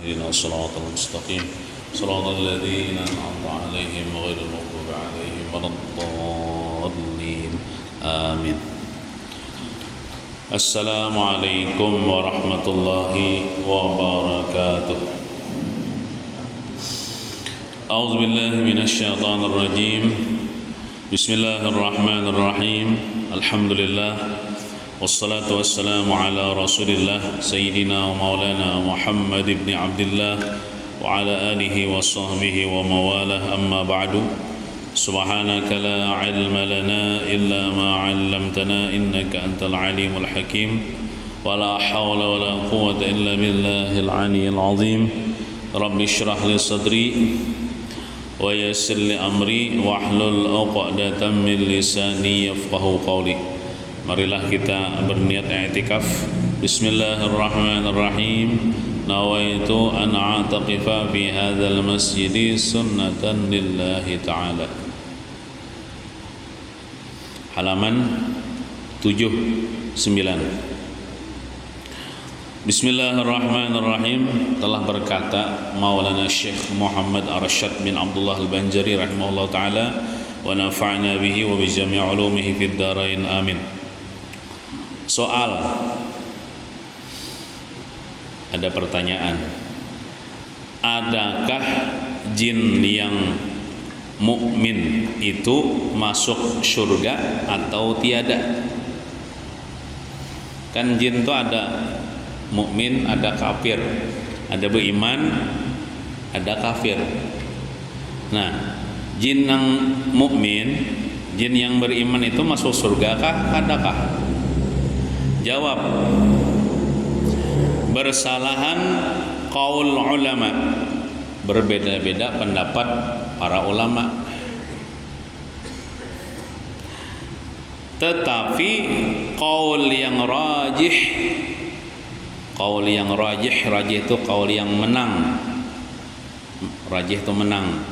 اهدنا الصراط المستقيم صراط الذين أنعمت عليهم غير المغضوب عليهم ولا الضالين آمين. السلام عليكم ورحمة الله وبركاته. أعوذ بالله من الشيطان الرجيم. بسم الله الرحمن الرحيم. الحمد لله والصلاة والسلام على رسول الله سيدنا ومولانا محمد بن عبد الله وعلى آله وصحبه ومواله. أما بعد، سبحانك لا علم لنا إلا ما علمتنا إنك أنت العليم الحكيم ولا حول ولا قوة إلا بالله العلي العظيم. رب اشرح لي صدري ويسر لي أمري واحلل عقدة من لساني يفقهوا قولي. Marilah kita berniat i'tikaf. Bismillahirrahmanirrahim. Nawaitu an a'taqifa fi hadzal masjid sunnatan lillahi ta'ala. Halaman 79. Bismillahirrahmanirrahim. Telah berkata Maulana Syekh Muhammad Arsyad bin Abdullah Al-Banjari rahimahullah ta'ala, wa nafa'na bihi wa bi jami' ulumihi fid dharain amin. Soal, ada pertanyaan, adakah jin yang mukmin itu masuk surga atau tiada? Kan jin itu ada mukmin, ada kafir, ada beriman, ada kafir. Nah, jin yang mukmin, jin yang beriman itu masuk surga kah? Adakah? Jawab, bersalahan qaul ulama, berbeda-beda pendapat para ulama. Tetapi qaul yang rajih, rajih itu qaul yang menang. Rajih itu menang.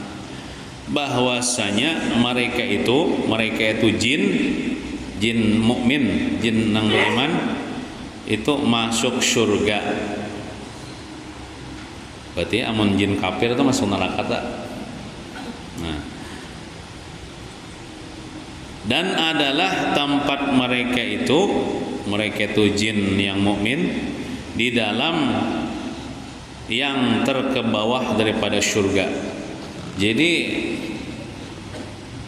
Bahwasanya mereka itu jin mukmin, jin yang beriman itu masuk surga. Berarti amun jin kafir itu masuk neraka tak? Nah. Dan adalah tempat mereka itu jin yang mukmin di dalam yang terkebawah daripada surga. Jadi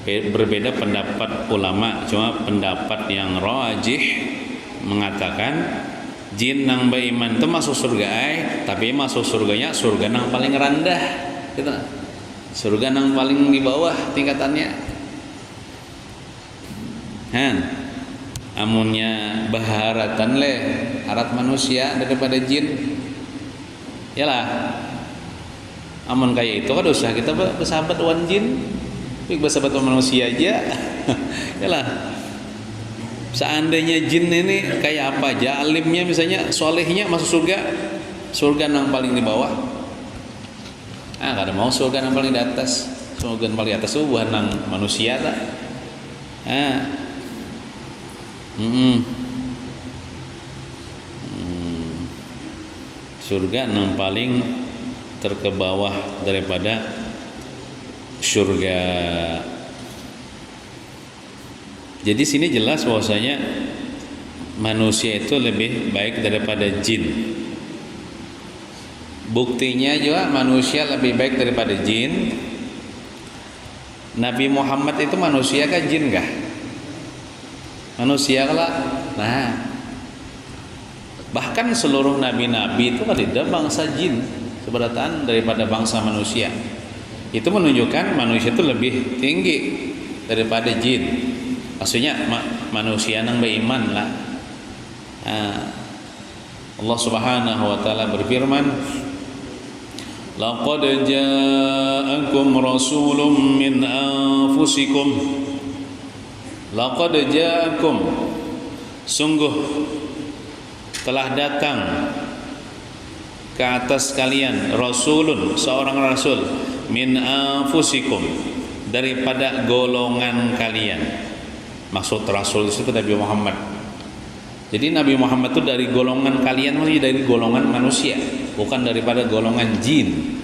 berbeda pendapat ulama, cuma pendapat yang rajih mengatakan jin yang beriman itu masuk surga, tapi masuk surganya surga yang paling rendah, gitu. Surga yang paling di bawah tingkatannya. Amunnya baharatan harat manusia daripada jin. Yalah. Amun kayak itu kan usah kita bersahabat wan jin. Bersahabat manusia aja. Yalah. Seandainya jin ini kayak apa aja, alimnya misalnya solehnya masuk surga yang paling di bawah. Kada mau surga yang paling di atas. Surga yang paling di atas itu bukan nang manusia tak. Surga yang paling terkebawah daripada surga. Jadi sini jelas bahwasanya manusia itu lebih baik daripada jin. Buktinya juga manusia lebih baik daripada jin. Nabi Muhammad itu manusia kah jin kah? Manusia kah? Nah, bahkan seluruh nabi-nabi itu tidak bangsa jin seberatan daripada bangsa manusia. Itu menunjukkan manusia itu lebih tinggi daripada jin. Maksudnya manusia yang beriman lah. Allah Subhanahu wa taala berfirman, laqad ja'akum rasulun min anfusikum. Laqad ja'akum, sungguh telah datang ke atas kalian rasulun, seorang rasul, min anfusikum, daripada golongan kalian. Maksud rasul itu Nabi Muhammad. Jadi Nabi Muhammad itu dari golongan kalian, masih dari golongan manusia. bukan daripada golongan jin.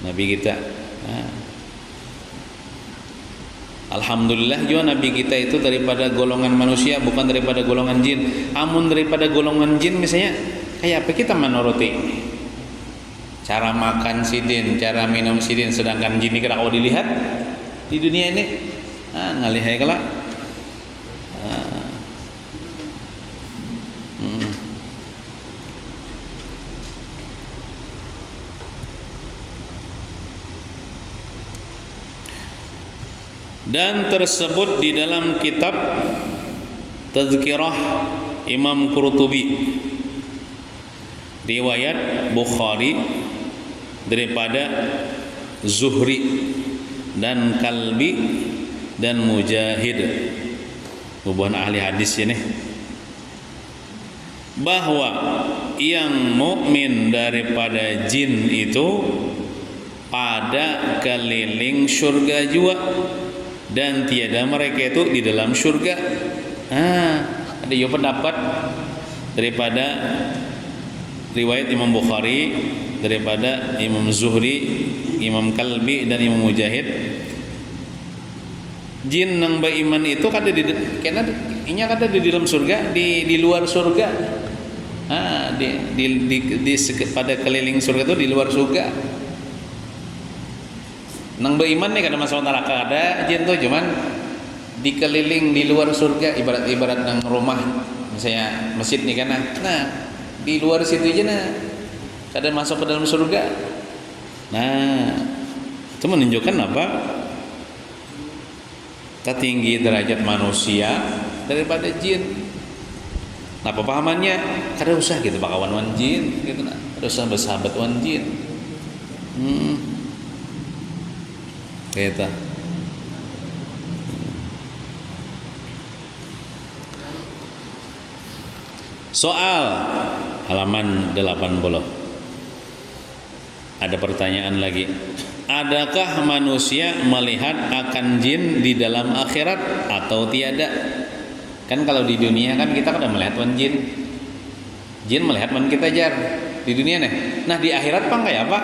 Nabi kita. Nah. Alhamdulillah juga Nabi kita itu daripada golongan manusia, bukan daripada golongan jin. Amun daripada golongan jin misalnya, kayak apa kita menuruti? Cara makan sidin, cara minum sidin, sedangkan jin ini kalau dilihat di dunia ini, ngalihai kelak. Dan tersebut di dalam kitab Tazkirah Imam Qurtubi, riwayat Bukhari daripada Zuhri dan Kalbi dan Mujahid, bubuhan ahli hadis ini, bahwa yang mukmin daripada jin itu pada keliling surga juga, dan tiada mereka itu di dalam surga. Ada juga pendapat daripada riwayat Imam Bukhari, daripada Imam Zuhri, Imam Kalbi dan Imam Mujahid, jin nang beriman itu kada di dalam surga, di luar surga. Pada keliling surga itu di luar surga. Nang beriman nih kada masuk neraka, ada jin tuh cuman dikeliling di luar surga, ibarat nang rumah misalnya masjid nih kan, nah di luar situ aja kada masuk ke dalam surga. Nah itu menunjukkan apa? Tertinggi derajat manusia daripada jin. Nah pemahamannya kada usah gitu bakawan wan jin gitu, kada usah bersahabat wan jin. Kita soal halaman 80. Ada pertanyaan lagi. Adakah manusia melihat akan jin di dalam akhirat atau tiada? Kan kalau di dunia kan kita sudah melihat wan jin. Jin melihat man kita jar di dunia nih. Nah di akhirat pang kayak apa?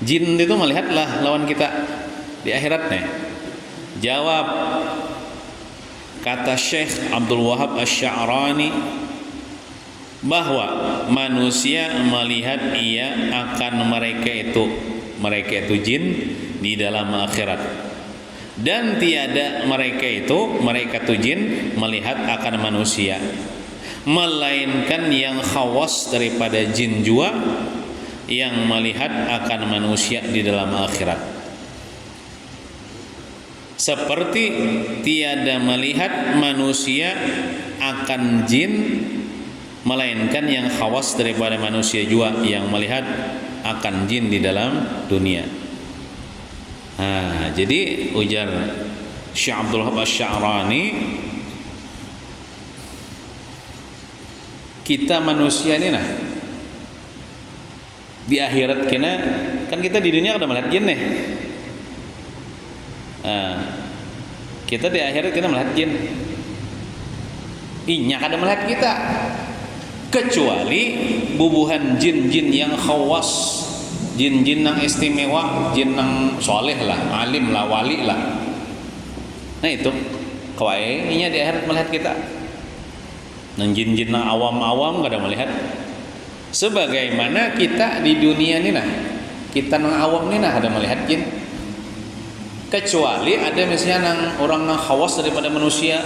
Jin itu melihatlah lawan kita di akhirat nih. Jawab, kata Syekh Abdul Wahab Asy-Sya'rani, bahwa manusia melihat ia akan mereka itu jin di dalam akhirat, dan tiada mereka itu jin melihat akan manusia, melainkan yang khawas daripada jin juga yang melihat akan manusia di dalam akhirat. Seperti tiada melihat manusia akan jin, melainkan yang khawas daripada manusia juga yang melihat akan jin di dalam dunia. Jadi ujar Syekh Abdul Wahab Asy-Sya'rani, kita manusia ini di akhirat kena, kan kita di dunia kada melihat jin nih. Kita di akhirat kita melihat jin. Inya kada melihat kita, kecuali bubuhan jin-jin yang khawas, jin-jin yang istimewa, jin yang soleh lah, alim lah, wali lah. Nah itu kawai inya di akhirat melihat kita. Nang jin-jin yang awam-awam kada melihat. Sebagaimana kita di dunia ini kita nang awam ini ada melihat jin. Kecuali ada misalnya orang yang khawas daripada manusia.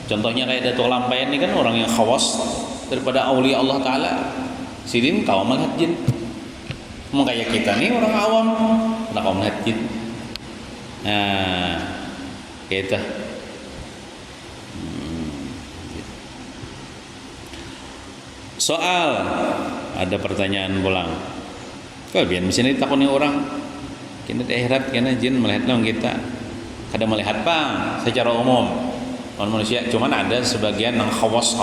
Contohnya kayak Datuk Lampayan ini kan orang yang khawas daripada aulia Allah Ta'ala. Sidin kau melihat jin. Kayak kita nih orang awam, kita kau melihat jin. Nah, kita. Soal, ada pertanyaan pulang. Kalau biar misalnya ditakuni orang, kita di akhirat kena jin melihat lawan kita, kada melihat bang secara umum manusia, cuman ada sebagian yang khawas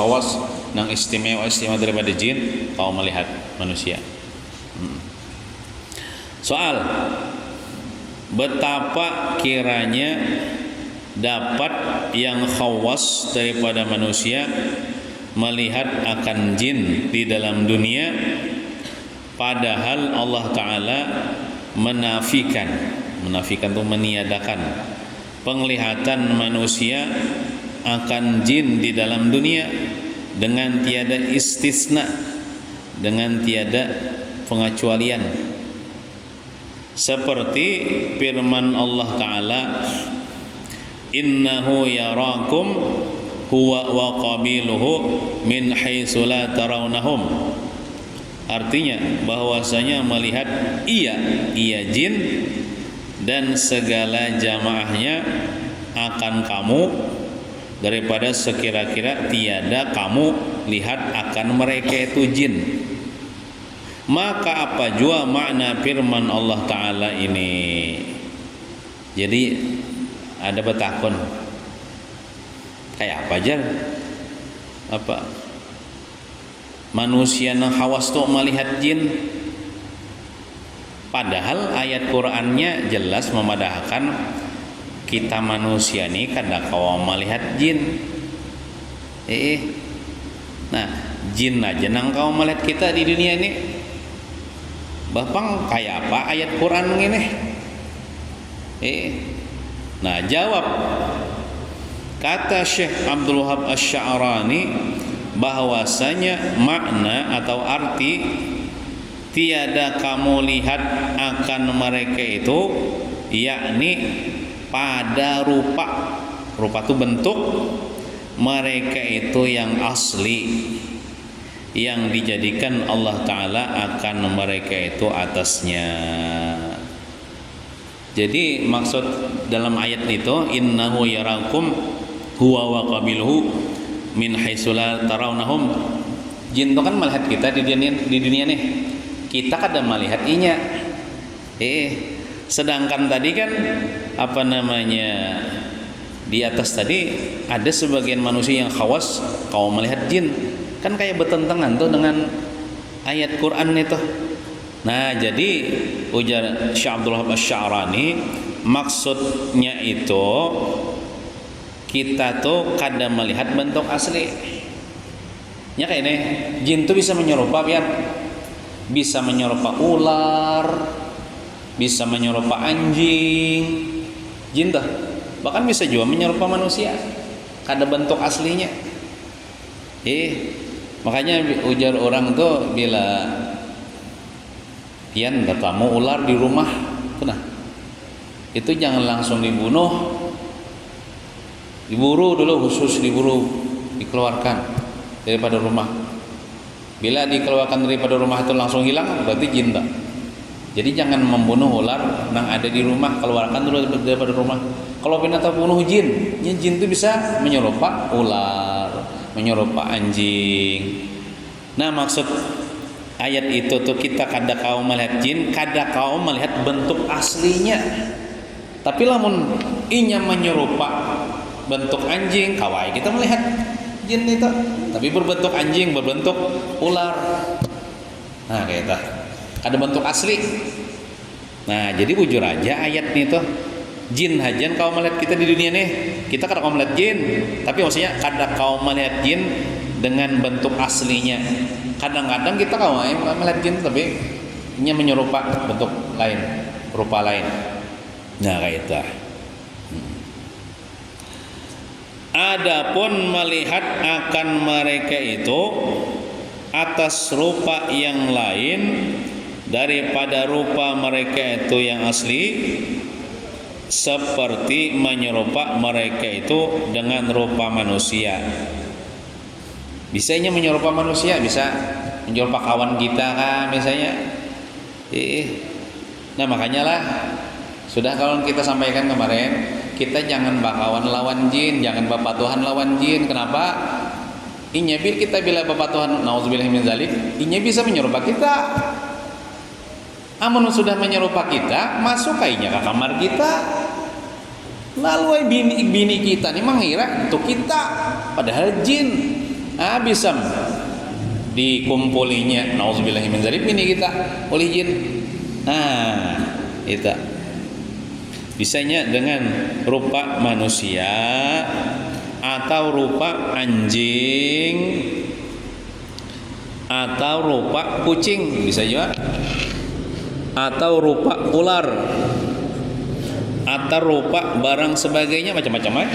yang istimewa daripada jin kau melihat manusia. Soal, betapa kiranya dapat yang khawas daripada manusia melihat akan jin di dalam dunia padahal Allah Ta'ala menafikan itu meniadakan penglihatan manusia akan jin di dalam dunia dengan tiada istisna, dengan tiada pengecualian, seperti firman Allah Ta'ala, innahu yarakum huwa wa qabiluhu min haitsu la tarawnahum. Artinya bahwasanya melihat ia jin dan segala jamaahnya akan kamu daripada sekira-kira tiada kamu lihat akan mereka itu jin. Maka apa jua makna firman Allah Ta'ala ini? Jadi ada betakon kayak apa aja apa manusia nang hawas tuh melihat jin, padahal ayat Qur'annya jelas memadahkan kita manusia nih kada kawa melihat jin. Nah, jin aja nang kawa melihat kita di dunia ini. Bapang kayak apa ayat Quran ini? Nah, jawab kata Syekh Abdul Wahab Asy-Sya'rani bahwasanya makna atau arti tiada kamu lihat akan mereka itu yakni pada rupa itu bentuk mereka itu yang asli yang dijadikan Allah Ta'ala akan mereka itu atasnya. Jadi maksud dalam ayat itu innahu yarakum huwa wa qabiluhu min haitsu la tarawnahum. Jin itu kan melihat kita di dunia nih. Kita kadang melihat inya. Sedangkan tadi kan apa namanya di atas tadi ada sebagian manusia yang khawas kau melihat jin. Kan kayak bertentangan tuh dengan ayat Quran itu. Nah, jadi ujar Syekh Abdul Wahab Asy-Sya'rani maksudnya itu kita tuh kadang melihat bentuk asli. Ya kayak ini, jin tuh bisa menyerupa biar bisa menyerupa ular, bisa menyerupa anjing. Jin tuh bahkan bisa juga menyerupa manusia. Kada bentuk aslinya. Makanya ujar orang tuh bila pian bertamu ular di rumah, itu jangan langsung dibunuh, diburu dulu, khusus diburu, dikeluarkan daripada rumah. Bila dikeluarkan daripada rumah itu langsung hilang, berarti jin tak. Jadi jangan membunuh ular yang ada di rumah, keluarkan dulu daripada rumah. Kalau binatang bunuh jin itu bisa menyerupa ular, menyerupa anjing. Nah, maksud ayat itu tuh kita kada kau melihat jin, kada kau melihat bentuk aslinya. Tapi lamun inya menyerupa bentuk anjing, kawai kita melihat jin itu. Tapi berbentuk anjing, berbentuk ular. Nah, kayak itu. Ada bentuk asli. Nah, jadi bujur aja ayat nih tuh. Jin hajan kau melihat kita di dunia nih. Kita kada kau melihat jin, tapi maksudnya kada kau melihat jin dengan bentuk aslinya. Kadang-kadang kita kau melihat jin tapi nya menyerupa bentuk lain, rupa lain. Nah, kayak itu. Adapun melihat akan mereka itu atas rupa yang lain daripada rupa mereka itu yang asli, seperti menyerupa mereka itu dengan rupa manusia. Bisanya menyerupa manusia, bisa menyerupa kawan kita kan misalnya. Nah, makanya lah sudah kalau kita sampaikan kemarin, kita jangan bakawan lawan jin, jangan bapak Tuhan lawan jin. Kenapa? Inya kita bila bapak Tuhan, nauzubillahi min zalik, inya bisa menyerupa kita. Amun sudah menyerupa kita, masuk kayaknya ke kamar kita. Lalu bini kita nih mengira untuk kita, padahal jin. Bisa dikumpulinya, nauzubillahi min zalik, bini kita oleh jin. Itu bisanya dengan rupa manusia atau rupa anjing atau rupa kucing, bisa juga, atau rupa ular, atau rupa barang sebagainya, macam-macam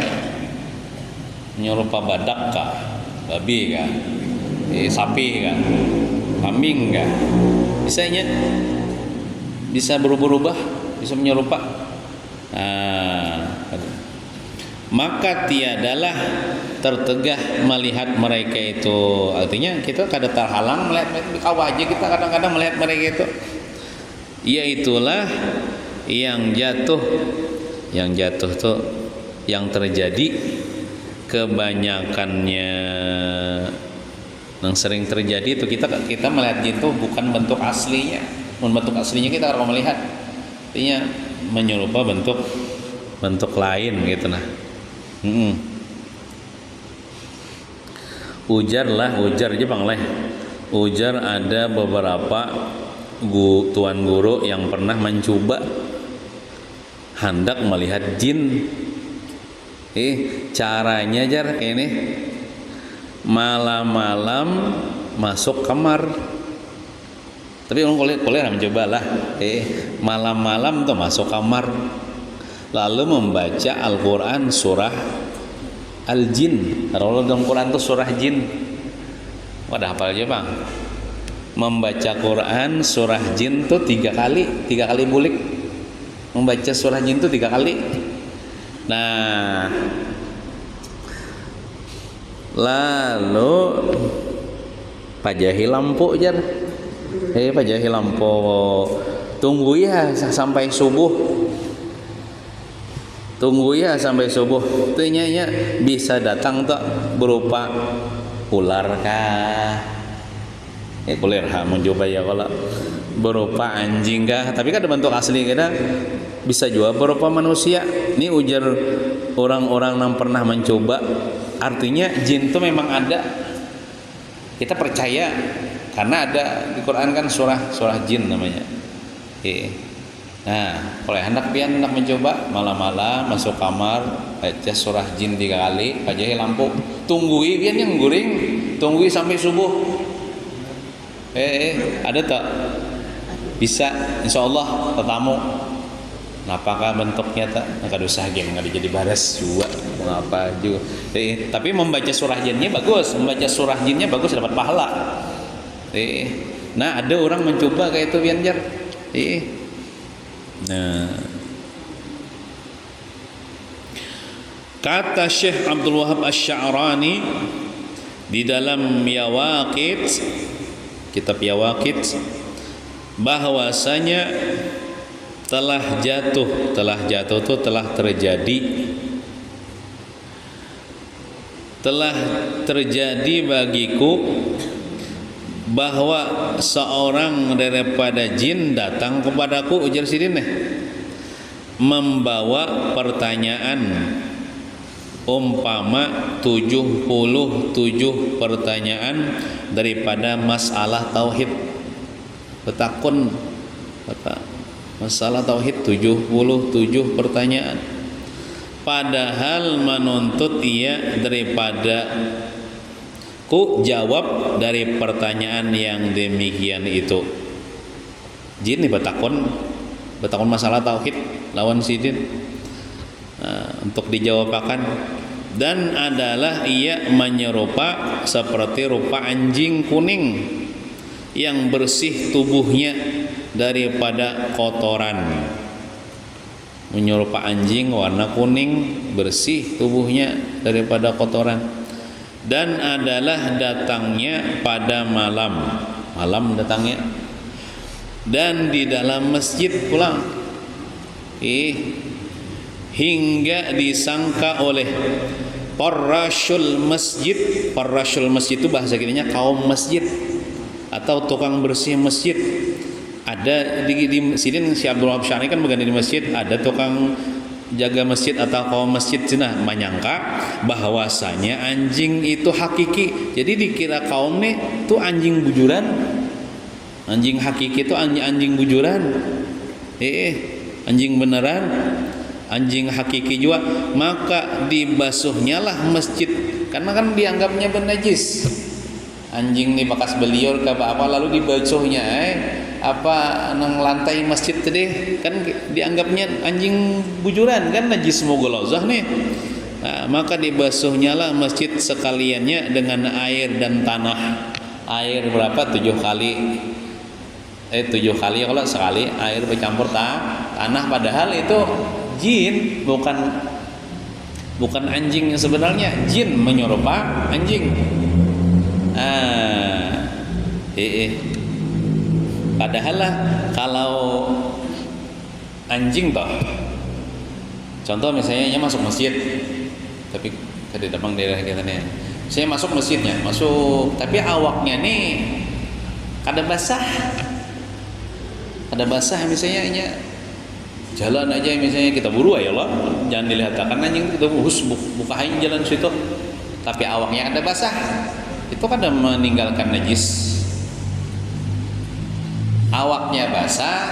menyerupa badak kah, babi kah, sapi kah, kambing kah, bisa berubah-ubah, bisa menyerupa. Maka tiadalah tertegah melihat mereka itu. Artinya kita kada terhalang melihat di kawah aja, kita kadang-kadang melihat mereka itu. Yaitulah yang jatuh tuh yang terjadi kebanyakannya, yang sering terjadi itu kita melihat itu bukan bentuk aslinya. Bentuk aslinya kita akan melihat, artinya menyerupa bentuk lain gitu nah. Ujar aja bang leh. Ujar ada beberapa tuan guru yang pernah mencoba hendak melihat jin. Caranya jar ini malam-malam masuk kamar. Tapi orang kuliah mencoba lah. Malam-malam tuh masuk kamar, lalu membaca Al-Quran surah Al-Jin. Kalau dalam Quran tuh surah jin. Wadah hafal aja bang. Membaca Quran surah jin tuh 3 kali bulik. Membaca surah jin tuh 3 kali. Nah, lalu pajahi lampu jar. Pajahi lampu. Tunggu ya sampai subuh. Tanya bisa datang tuh berupa ular kah? Ular mencoba ya kalau berupa anjing kah? Tapi kan ada bentuk asli kita bisa juga berupa manusia. Ini ujar orang-orang yang pernah mencoba. Artinya jin itu memang ada. Kita percaya karena ada di Quran kan surah jin namanya. Nah, kalau hendak mencoba malam-malam masuk kamar baca surah jin 3 kali, pajahi lampu, tunggui pian yang guring, tunggui sampai subuh. Ada tak? Bisa, insyaallah tetamu. Apakah bentuknya tak? Kada usah game enggak jadi baras juga. Mengapa juga. Tapi membaca surah jinnya bagus, dapat pahala. Nah, ada orang mencoba kayak itu pian jar. Nah, kata Syekh Abdul Wahab Asy-Sya'rani di dalam Yawaqit, kitab Yawaqit, bahwasanya telah terjadi bagiku bahwa seorang daripada jin datang kepadaku, ujar sidin membawa pertanyaan umpama 77 pertanyaan daripada masalah tauhid. Betakun masalah tauhid 77 pertanyaan, padahal menuntut ia daripada ku jawab dari pertanyaan yang demikian itu. Jin nih betakun masalah tauhid lawan sidin untuk dijawabkan, dan adalah ia menyerupa seperti rupa anjing kuning yang bersih tubuhnya daripada kotoran. Menyerupa anjing warna kuning, bersih tubuhnya daripada kotoran. Dan adalah datangnya pada malam datangnya, dan di dalam masjid pulang, hingga disangka oleh parrasyul masjid itu bahasa kirinya kaum masjid atau tukang bersih masjid. Ada di sini si Abdul Wahab Syarani kan berganti di masjid, ada tukang jaga masjid atau kaum masjid cina menyangka bahwasanya anjing itu hakiki. Jadi dikira kaum nih tuh anjing bujuran. Anjing hakiki itu anjing bujuran. Anjing beneran, anjing hakiki juga. Maka dibasuhnya lah masjid karena kan dianggapnya bernajis. anjing nih bekas beliur ke apa lalu dibacohnya apa nang lantai masjid tadi kan dianggapnya anjing bujuran kan najis mughalazah nih. Nah, maka dibasuhnya lah masjid sekaliannya dengan air dan tanah. Air berapa? 7 kali. 7 kali kalau sekali air bercampur tanah, padahal itu jin, bukan anjing yang sebenarnya, jin menyerupai anjing. Padahal lah kalau anjing toh, contoh misalnya masuk masjid, tapi di depan daerah kita nih, saya masuk masjidnya, tapi awaknya nih kada basah misalnya jalan aja misalnya kita buru ya Allah, jangan dilihat kan anjing kita bukain jalan situ, tapi awaknya ada basah, itu kada meninggalkan najis. Awaknya basah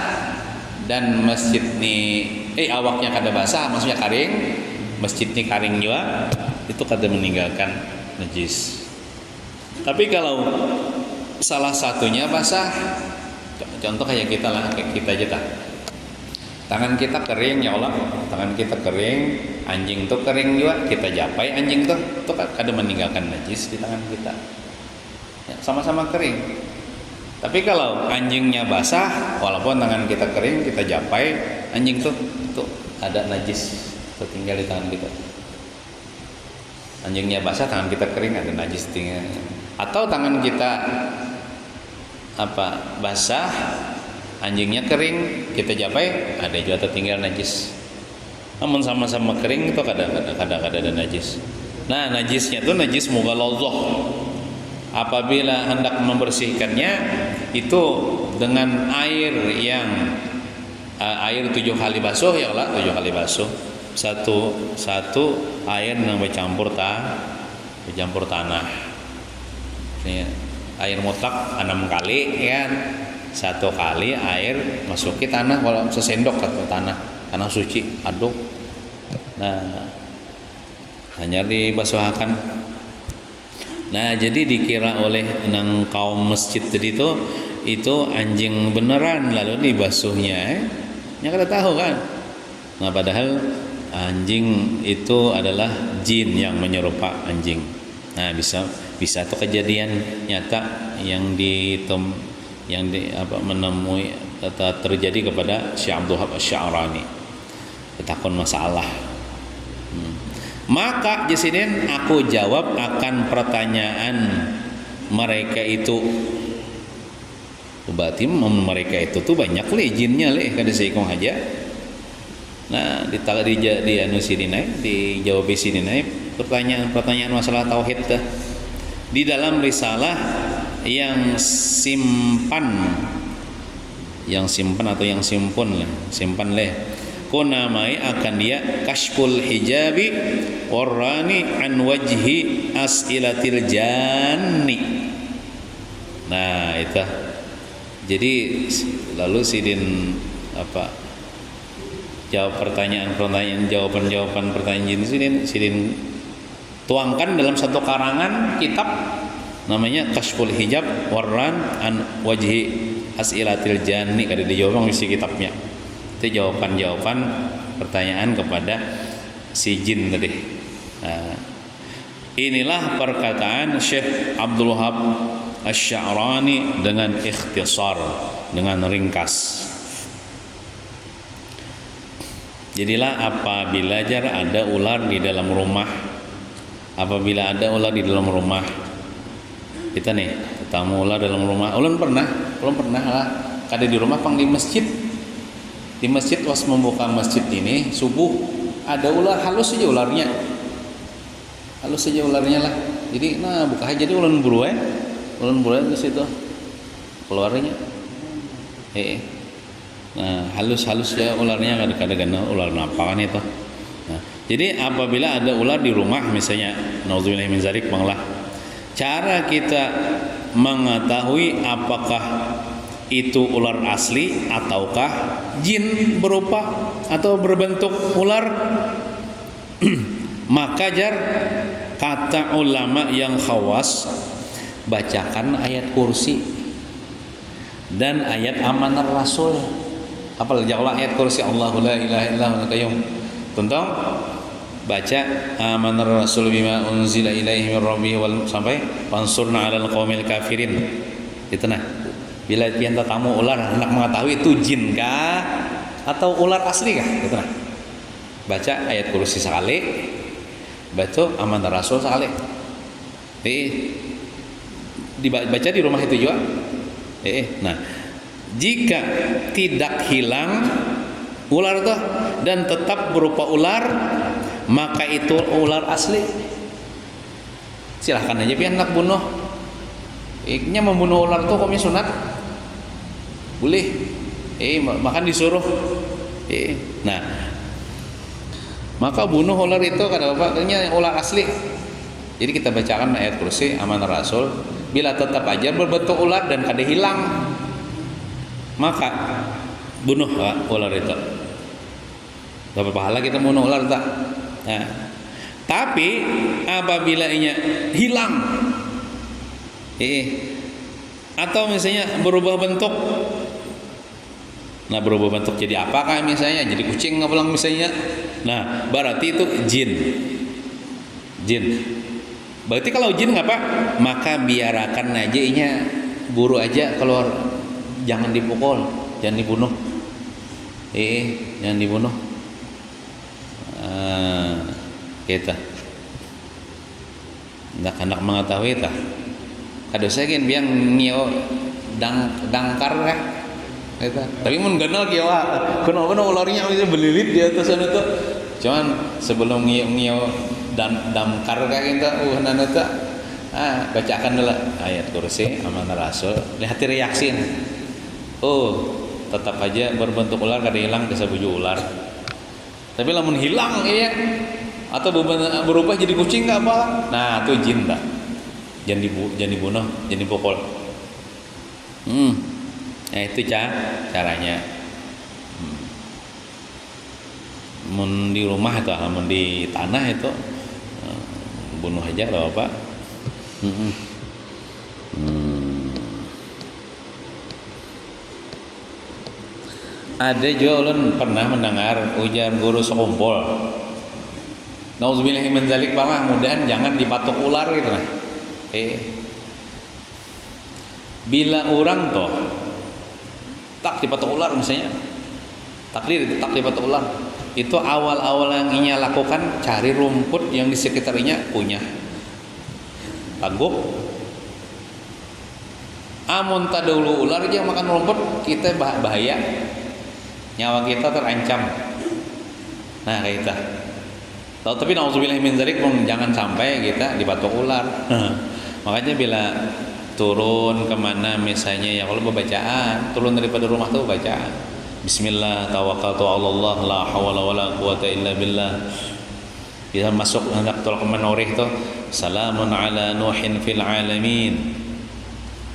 dan masjid nih awaknya kada basah, maksudnya kering, masjid nih kering juga, itu kada meninggalkan najis. Tapi kalau salah satunya basah, contoh kayak kita lah, kayak kita aja tangan kita kering ya Allah, tangan kita kering, anjing tuh kering juga, kita japai anjing tuh kada meninggalkan najis di tangan kita ya, sama-sama kering. Tapi kalau anjingnya basah, walaupun tangan kita kering, kita japai anjing tuh ada najis tertinggal di tangan kita. Anjingnya basah, tangan kita kering, ada najis tinggal. Atau tangan kita basah, anjingnya kering, kita japai, ada juga tertinggal najis. Namun sama-sama kering itu kadang-kadang ada najis. Nah, najisnya itu najis mughalazah. Apabila hendak membersihkannya itu dengan air yang air 7 kali basuh ya Allah, 7 kali basuh. Satu air yang bercampur tanah. Ini air mutlak 6 kali kan. 1 kali air masuki tanah, kalau sesendok ke tanah suci, aduk. Nah, hanya dibasuhakan. Nah, jadi dikira oleh nang kaum masjid tadi itu anjing beneran, lalu dibasuhnya ya kada tahu kan. Nah, padahal anjing itu adalah jin yang menyerupai anjing. Nah, bisa itu kejadian nyata yang menemui terjadi kepada Syekh Abdul Wahab Asy-Sya'rani. Ketakon masalah. Maka Jesiden aku jawab akan pertanyaan mereka itu. Berarti mereka itu tuh banyak jinnya kada seikong aja. Nah, dijawab di sini naik pertanyaan masalah tauhid teh. Di dalam risalah yang simpan atau yang simpan namai akan dia Kashful Hijabi Warrani an wajhi as'ilatil janni. Nah, itu. Jadi lalu sidin jawab jawaban pertanyaan sidin tuangkan dalam satu karangan kitab namanya Kashful Hijab Warran an wajhi as'ilatil janni, kada dijawab isi kitabnya. Itu jawaban pertanyaan kepada si jin tadi. Nah, inilah perkataan Syekh Abdul Wahab Asy-Sya'rani dengan ikhtisar, dengan ringkas. Jadilah apabila ada ular di dalam rumah, kita nih ketemu ular dalam rumah. Ulun pernah lah, kada di rumah pang di masjid. Di masjid was membuka masjid ini subuh ada ular, halus saja ularnya lah. Jadi buka aja, jadi ulun buru di situ keluarnya. Nah, halus ya ularnya, kadang-kadang ular apa kan itu. Nah, jadi apabila ada ular di rumah misalnya, nauzubillahi min dzalik, banglah. Cara kita mengetahui apakah itu ular asli ataukah jin berupa atau berbentuk ular, maka kata ulama yang khawas, bacakan ayat kursi dan ayat amanah Rasul. Apalagi kalau ayat kursi Allahu la ilaha illa huwal qayyum. Contoh baca amanah Rasul bima unzila ilaihi min rabbih wal sampai fansurna 'alal qaumil kafirin. Itu nah. Bila pian tamu ular hendak mengetahui itu jin kah atau ular asli kah? Gitu nah. Baca ayat kursi sekali, baca amanah Rasul sekali. Dibaca di rumah itu juga. Nah, jika tidak hilang ular itu dan tetap berupa ular, maka itu ular asli. Silahkan aja pian hendak bunuh. Iknya membunuh ular itu hukumnya sunat. Boleh. Makan disuruh. Nah, maka bunuh ular itu kata Bapak, artinya ular asli. Jadi kita bacakan ayat kursi amanah Rasul. Bila tetap aja berbentuk ular dan kada hilang, maka bunuh ular itu. Dapat pahala kita bunuh ular tak? Nah, tapi apabila inya hilang, atau misalnya berubah bentuk. Nah, berubah bentuk jadi apakah misalnya? Jadi kucing ngapalang misalnya. Nah, berarti itu jin. Berarti kalau jin ngapa? Maka biarkan aja inya buru aja keluar. Jangan dipukul, jangan dibunuh. Jangan dibunuh. Kita hendak mengetahui tah. Kado saya kan biang ngio dangkar kah? Tapi mun ganal kieu kenapa ularnya bisa belilit di atas sana tuh. Cuman sebelum ngio dan damkar kayak gitu nana tuh bacakan dulu ayat kursi amanah Rasul, lihat reaksi. Tetap aja berbentuk ular kada hilang ke sabuju ular. Tapi lamun hilang atau berubah jadi kucing enggak apa. Nah, itu jin dah. Jangan dibunuh, jangan dipukul. Nah, itu caranya. Mun di rumah atau mun di tanah itu bunuh aja loh Pak. Ada juga ulun pernah mendengar ujar guru sekumpul. Nauzubillahi min dzalik, mudahan jangan dipatok ular gitu nah. Bila orang toh tak dipatok ular misalnya, takdir tak dipatok ular, itu awal-awal yang inya lakukan cari rumput yang di sekitarnya punya tangguk. Amun tak dulu ular aja makan rumput, kita bahaya, nyawa kita terancam. Nah kayak kita. Tapi nauzubillah min dzalik, jangan sampai kita dipatok ular. Makanya bila turun kemana misalnya ya kalau bacaan, turun daripada rumah tuh bacaan Bismillah tawakkaltu 'ala Allah la haula wala quwata illa billah. Bisa masuk hendak tolak menoreh tuh salamun ala nuhin fil alamin.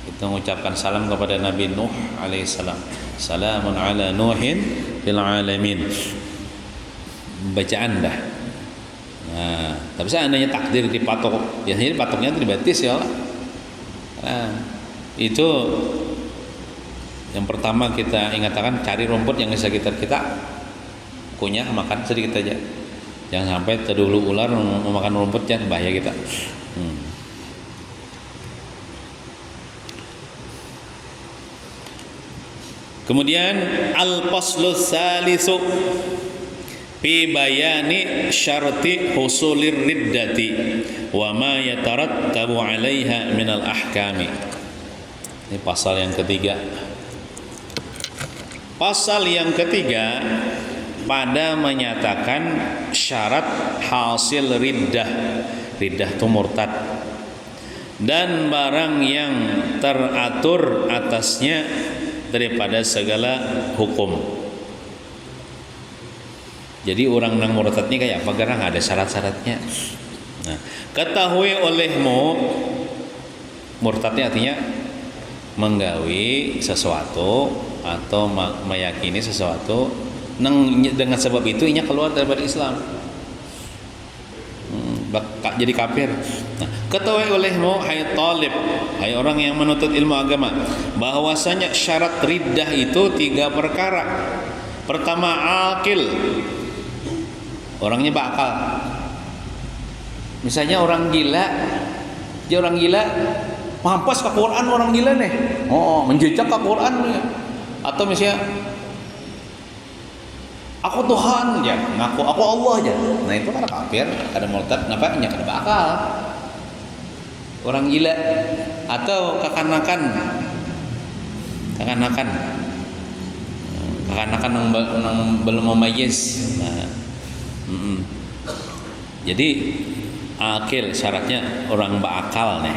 Kita mengucapkan salam kepada Nabi Nuh alaihissalam. Salamun ala nuhin fil alamin. Bacaan dah. Nah, tapi seandainya takdir dipatok, biasanya dipatoknya itu dibatis ya. Nah, itu yang pertama kita ingatkan, cari rumput yang di sekitar kita, kunyah makan sedikit aja. Jangan sampai terdulu ular memakan rumput, jangan bahaya kita. Kemudian al-faslu tsalitsu fi bayani syarti husulir riddati wa ma yatarattabu 'alaiha minal ahkami. Ini pasal yang ketiga. Pasal yang ketiga pada menyatakan syarat hasil riddah. Riddah itu murtad. Dan barang yang teratur atasnya daripada segala hukum. Jadi orang nang murtad ni kayak apa garang ada syarat-syaratnya. Nah, ketahui olehmu murtadnya artinya menggawi sesuatu atau meyakini sesuatu dengan sebab itu inya keluar daripada Islam. jadi kafir. Nah, ketahui olehmu hai talib, hai orang yang menuntut ilmu agama, bahwasanya syarat riddah itu 3 perkara. Pertama, akil, orangnya bakal. Misalnya orang gila, dia orang gila mampas ke Quran, orang gila nih, menjejak ke Quran nih. Atau misalnya aku Tuhan aja, ngaku aku Allah aja. Nah itu kan kafir, ada murtad, nampaknya kada bakal. Orang gila atau kekanakan yang belum memayyiz. Nah, jadi akil syaratnya orang berakal nih.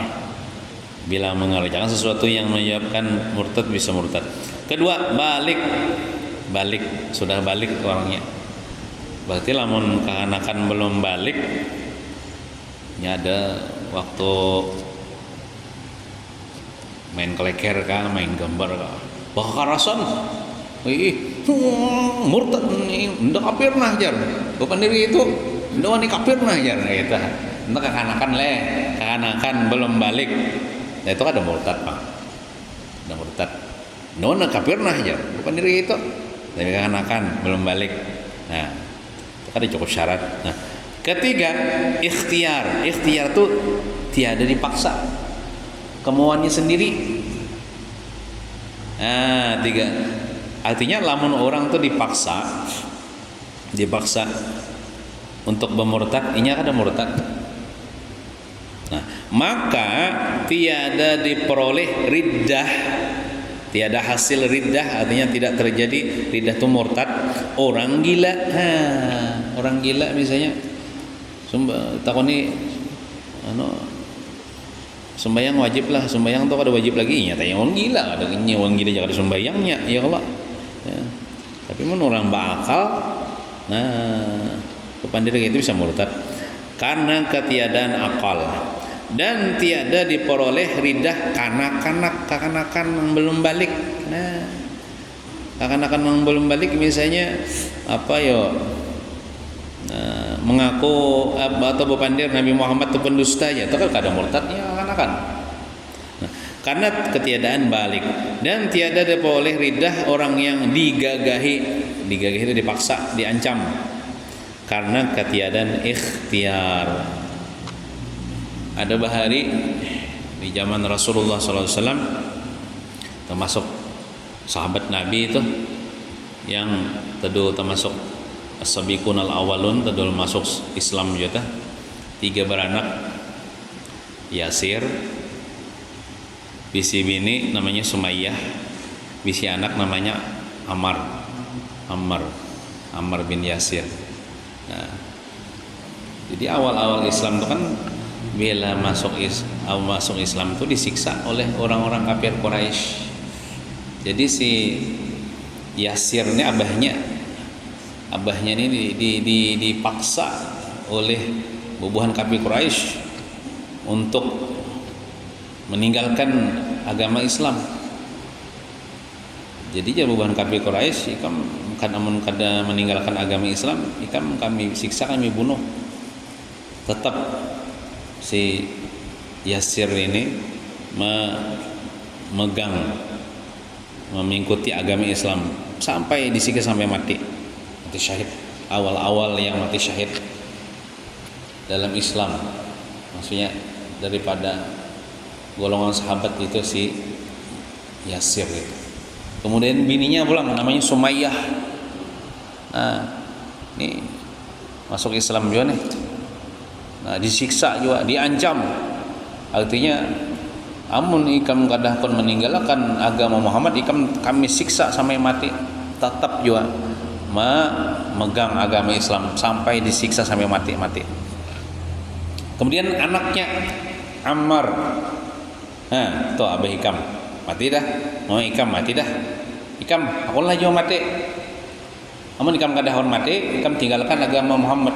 Bila mengerjakan sesuatu yang menyebabkan murtad bisa murtad. Kedua, balik sudah balik orangnya. Berarti lamun kekanakan belum balik, ini ada waktu main kleker kah, main gambar kah, bakarasan, murtad ini, ndak kafir nah jar, bukan diri itu, ndak wani kafir nah jar, gitu. Ndak kekanakan belum balik, nah itu ada murtad pak, ada murtad, ndak kafir nah jar, bukan diri itu, tapi kekanakan belum balik, nah itu ada cukup syarat. Nah, ketiga, ikhtiar itu tiada dipaksa, kemauannya sendiri. Nah, 3. Artinya lamun orang tuh dipaksa untuk bermurtad, ini ada murtad. Nah, maka tiada diperoleh riddah, tiada hasil riddah, artinya tidak terjadi riddah itu murtad. Orang gila, orang gila misalnya takoni sembahyang wajib lah, sembahyang tuh ada wajib lagi, nyatanya orang gila, ada orang gila jangan ada sembahyangnya, ya Allah. Ya. Tapi mun orang bakal, nah kepandiri itu bisa murtad karena ketiadaan akal dan tiada diperoleh riddah kekanakan yang belum balik. Nah, kekanakan yang belum balik misalnya apa yo? Mengaku atau berpandir Nabi Muhammad itu pendusta ya, itu kan kada murtad ya kekanakan. Nah, karena ketiadaan balik dan tiada diperoleh riddah orang yang digagahi itu dipaksa, diancam karena ketiadaan ikhtiar. Ada bahari di zaman Rasulullah SAW, termasuk sahabat Nabi itu yang termasuk as-sabiqun al-awwalun, masuk Islam juga 3 beranak, Yasir, bisi bini namanya Sumayyah, bisi anak namanya Ammar bin Yasir. Nah, jadi awal-awal Islam itu kan bila masuk Islam itu disiksa oleh orang-orang kafir Quraisy. Jadi si Yasir ini abahnya ini dipaksa oleh bubuhan kafir Quraisy untuk meninggalkan agama Islam. Jadi bubuhan kafir Quraisy kada meninggalkan agama Islam, kami siksa, kami bunuh. Tetap si Yasir ini mengikuti agama Islam sampai disiksa sampai mati syahid. Awal-awal yang mati syahid dalam Islam, maksudnya daripada golongan sahabat itu si Yasir itu. Kemudian bininya pulang namanya Sumayyah. Nah, ini masuk Islam juga nih. Nah, disiksa juga, diancam. Artinya amun ikam kadah kon meninggalkan agama Muhammad, kami siksa sampai mati. Tetap juga memegang agama Islam sampai disiksa sampai mati. Kemudian anaknya Ammar, tuh abah ikam mati dah, mau ikam mati dah, ikam aku lah juga mati. Amun ikam kadahon mati, ikam tinggalkan agama Muhammad,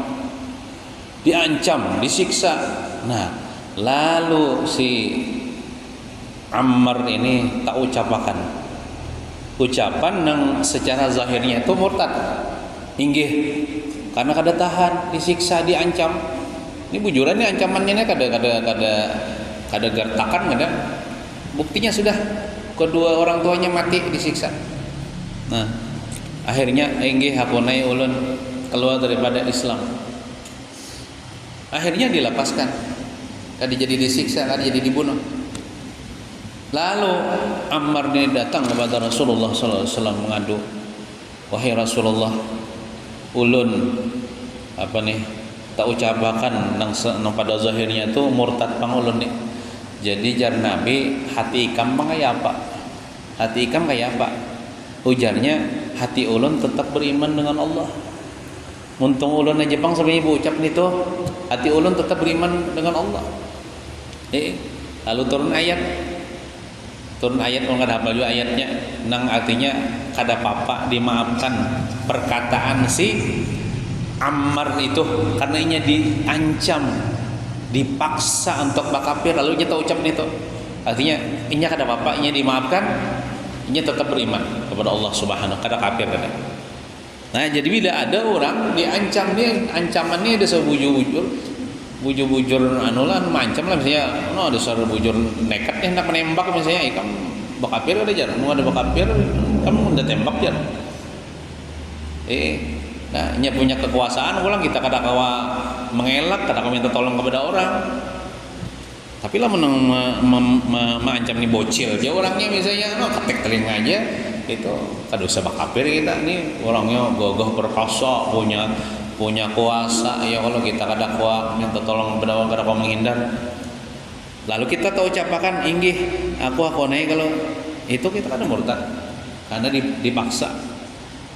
diancam, disiksa. Nah, lalu si Ammar ini tak ucapakan ucapan yang secara zahirnya itu murtad, inggih karena kada tahan, disiksa, diancam. Ini bujuran ini ancamannya kada gertakan kada. Buktinya sudah kedua orang tuanya mati disiksa. Nah, akhirnya enggih hapunai ulun keluar daripada Islam. Akhirnya dilepaskan. Kada jadi disiksa, kada jadi dibunuh. Lalu Ammar ini datang kepada Rasulullah sallallahu alaihi wasallam mengadu, "Wahai Rasulullah, ulun tak ucapakan nang pada zahirnya itu murtad pang ulun nih. Jadi jar Nabi, hati ikam kayak apa? Hati ikam kayak apa?" Ujarnya, hati ulun tetap beriman dengan Allah. Untung ulun aja pang sebenarnya ucap nih tuh, hati ulun tetap beriman dengan Allah. Lalu turun ayat kalau nggak hafal juga ayatnya, nang artinya kada papa dimaafkan perkataan si Ammar itu karena inya diancam, dipaksa untuk bakapir, lalu inya tak ucap itu, artinya inya kada papa, inya dimaafkan, inya tetap beriman kepada Allah Subhanahu, kada kafir kada. Nah, jadi bila ada orang diancam, dia ancamannya ada bujur anulan macam lah, misalnya ada suara bujur nekat hendak menembak, misalnya kamu bakapir ada jar, ada bakapir kamu udah tembak jar. Nah, nya punya kekuasaan ulang kita kada kawa mengelak, kada kawa minta tolong kepada orang. Tapi lah menang mengancam nih bocil aja orangnya, misalnya ketek telinga aja itu kada usah bakapir kita nih, orangnya gagah perkasa, punya kuasa ya, kalau kita kada kuat minta tolong kepada orang, kada kuat menghindar, lalu kita tahu ucapakan inggih aku naik, kalau itu kita kada murtad karena dipaksa.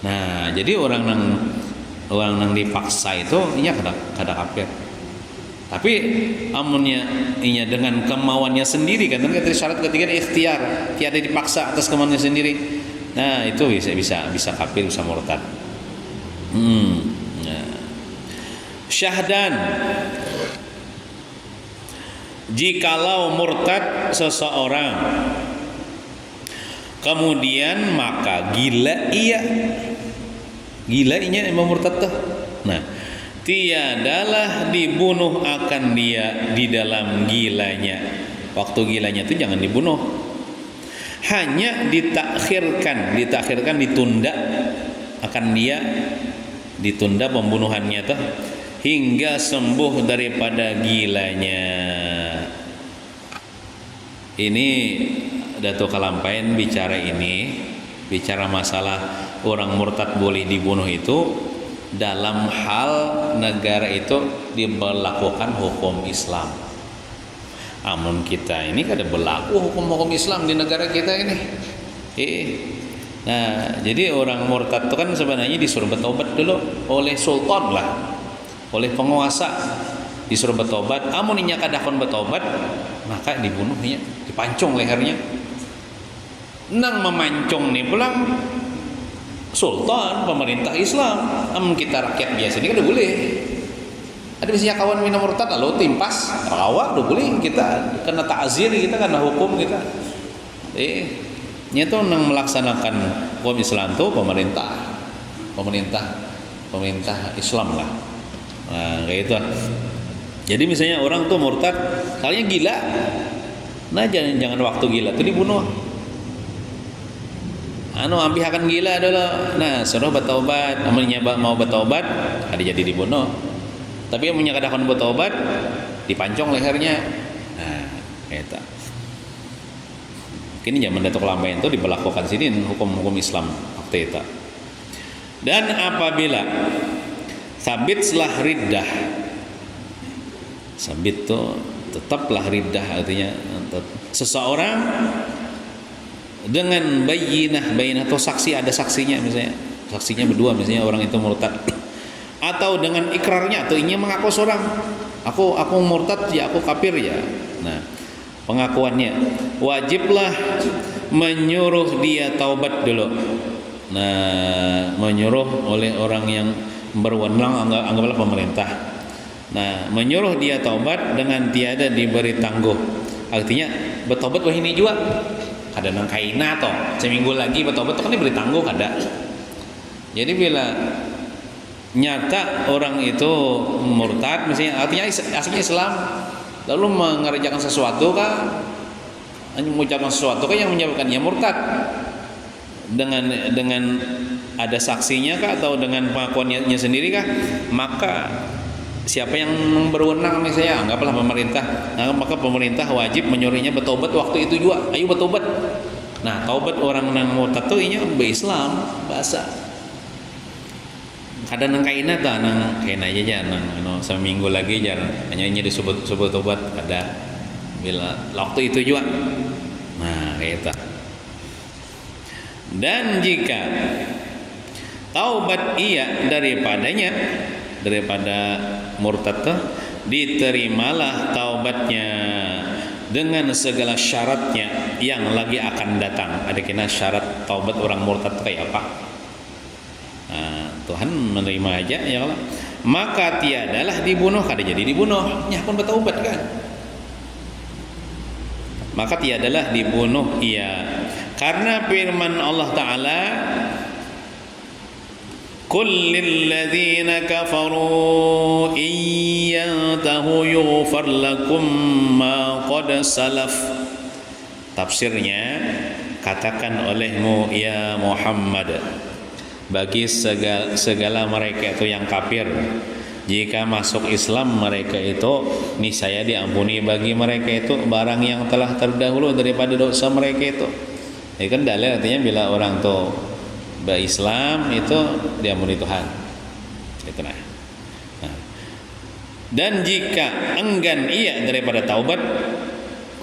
Nah, jadi orang nang dipaksa itu inya kada kafir. Tapi amunnya inya dengan kemauannya sendiri, kan tadi syarat ketiga ikhtiar, tiada dipaksa atas kemauannya sendiri. Nah, itu bisa kafir, bisa murtad. Syahdan, jikalau murtad seseorang kemudian maka gila inya emang murtad tuh. Nah, tiadalah dibunuh akan dia di dalam gilanya. Waktu gilanya itu jangan dibunuh, hanya ditakhirkan ditunda akan dia, ditunda pembunuhannya tuh hingga sembuh daripada gilanya. Ini Datuk Kalampain bicara masalah orang murtad boleh dibunuh itu dalam hal negara itu diberlakukan hukum Islam. Amun kita ini kada berlaku hukum Islam di negara kita ini. Nah, jadi orang murtad itu kan sebenarnya disuruh bertobat dulu oleh sultan lah, oleh penguasa, disuruh bertobat. Amun inya kada kon bertobat, maka dibunuhnya, dipancung lehernya. Nang memancung nih pulang sultan, pemerintah Islam. Amun kita rakyat biasa ini kada boleh. Ada misalnya kawan minum murtad lalu timpas, awak udah boleh, kita kena ta'zir, kita kena hukum kita. Nya tuh nang melaksanakan hukum Islam tuh pemerintah Islam lah. Nah, kayak itu. Jadi misalnya orang tuh murtad, soalnya gila. Nah, jangan waktu gila tuh dibunuh. Ambil akan gila dulu. Nah, suruh bertaubat. Amunnya mau bertaubat, ada jadi dibunuh. Tapi amunnya kada kon bertaubat, dipancung lehernya. Nah, eta. Kini zaman Datuk Kalampain itu diberlakukan sini hukum-hukum Islam waktu itu. Dan apabila sabitlah riddah, sabit itu tetaplah riddah, artinya seseorang dengan bayinah atau saksi, ada saksinya, misalnya saksinya berdua, misalnya orang itu murtad, atau dengan ikrarnya atau ingin mengaku seorang, aku murtad ya, aku kafir ya. Nah, pengakuannya wajiblah menyuruh dia taubat dulu. Nah, menyuruh oleh orang yang berwenang, anggaplah pemerintah. Nah, menyuruh dia taubat dengan tiada diberi tangguh. Artinya bertobat wah ini juga. Ada nang kaina toh seminggu lagi bertobat tuh kan diberi tangguh ada. Jadi bila nyata orang itu murtad misalnya, artinya aslinya Islam lalu mengerjakan sesuatu kah, mengucapkan sesuatu kah yang menyebabkan ia murtad, dengan ada saksinya kah atau dengan pengakuannya sendiri kah, maka siapa yang berwenang misalnya, anggaplah pemerintah, maka pemerintah wajib menyuruhnya bertobat waktu itu juga, ayo bertobat. Nah, taubat orang nang murtad tuh inya be-Islam bahasa. Kada nang kaina ta nang kaina aja nang seminggu lagi jar hanya disebut tobat kada bila waktu itu juga. Nah, kayak itu. Dan jika taubat ia daripada murtad tuh, diterimalah taubatnya dengan segala syaratnya yang lagi akan datang. Ada kena syarat taubat orang murtad kayak apa? Nah, Tuhan menerima aja ya Allah. Maka tiadalah dibunuh, kada jadi dibunuh, nya pun bertaubat kan. Maka tiadalah dibunuh ia, karena firman Allah Ta'ala, Qul lilladzina kafaru iyyantahu yughfar lakum ma qad salaf. Tafsirnya, katakan olehmu ya Muhammad bagi segala mereka itu yang kafir, jika masuk Islam mereka itu niscaya diampuni bagi mereka itu barang yang telah terdahulu daripada dosa mereka itu. Ini kan dalil, artinya bila orang tuh Islam itu diampuni Tuhan. Itu nah. Dan jika enggan ia daripada taubat,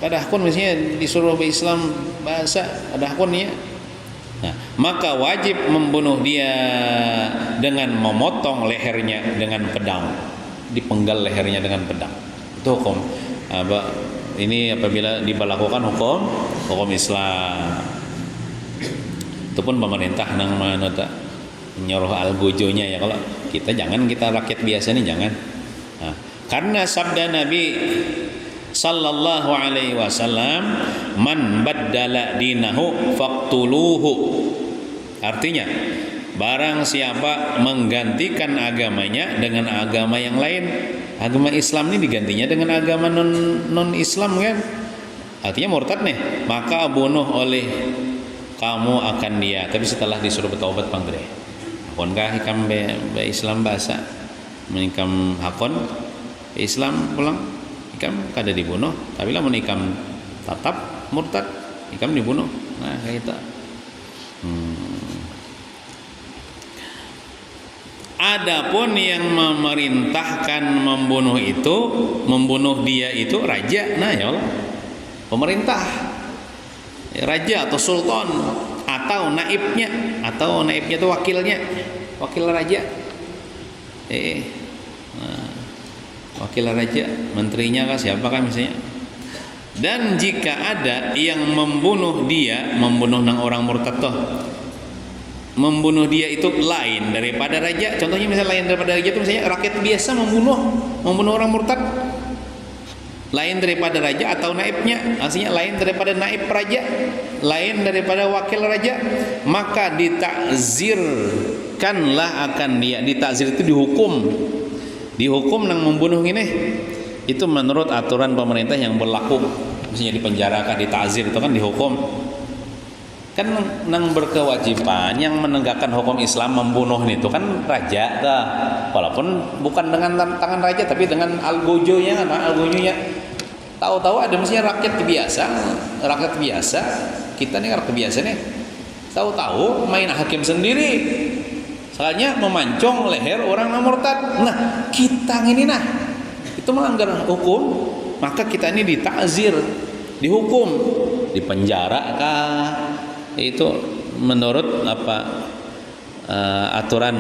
kadahkun misalnya disuruh Islam bahasa kadahkun ya. Nah, maka wajib membunuh dia dengan memotong lehernya dengan pedang, dipenggal lehernya dengan pedang. Itu hukum. Ini apabila diberlakukan hukum Islam. Itu pun pemerintah nang manota nyuruh algojonya ya, kalau kita jangan, kita rakyat biasa nih jangan. Nah, karena sabda Nabi sallallahu alaihi wasallam, man baddala dinahu faqtuluhu. Artinya, barang siapa menggantikan agamanya dengan agama yang lain, agama Islam ini digantinya dengan agama non Islam kan, artinya murtad nih, maka bunuh oleh kamu akan dia. Tapi setelah disuruh bertaubat panggre, hakonkah hikam be Islam bahasa menikam hakon be Islam pulang ikam kada dibunuh, tapi lah menikam tetap murtad ikam dibunuh. Nah kayak itu. Adapun yang memerintahkan membunuh dia itu raja, nah ya Allah, pemerintah, raja atau sultan atau naibnya itu wakilnya, wakil raja. Wakil raja, menterinya kah siapa kan misalnya. Dan jika ada yang membunuh nang orang murtad toh, membunuh dia itu lain daripada raja. Contohnya misalnya lain daripada raja itu misalnya rakyat biasa membunuh orang murtad, lain daripada raja atau naibnya, artinya lain daripada naib raja, lain daripada wakil raja, maka ditakzirkanlah akan dia. Ditakzir itu dihukum nang membunuh ini, itu menurut aturan pemerintah yang berlaku. Misalnya dipenjarakan, ditakzir itu kan dihukum. Kan nang berkewajiban yang menegakkan hukum Islam membunuh itu kan raja dah. Walaupun bukan dengan tangan raja tapi dengan algojonya. Tahu-tahu ada misalnya rakyat biasa, kita nih rakyat biasa nih, tahu-tahu main hakim sendiri, soalnya memancung leher orang yang murtad. Nah kita ini itu melanggar hukum, maka kita ini ditakzir, dihukum, dipenjara kah, itu menurut aturan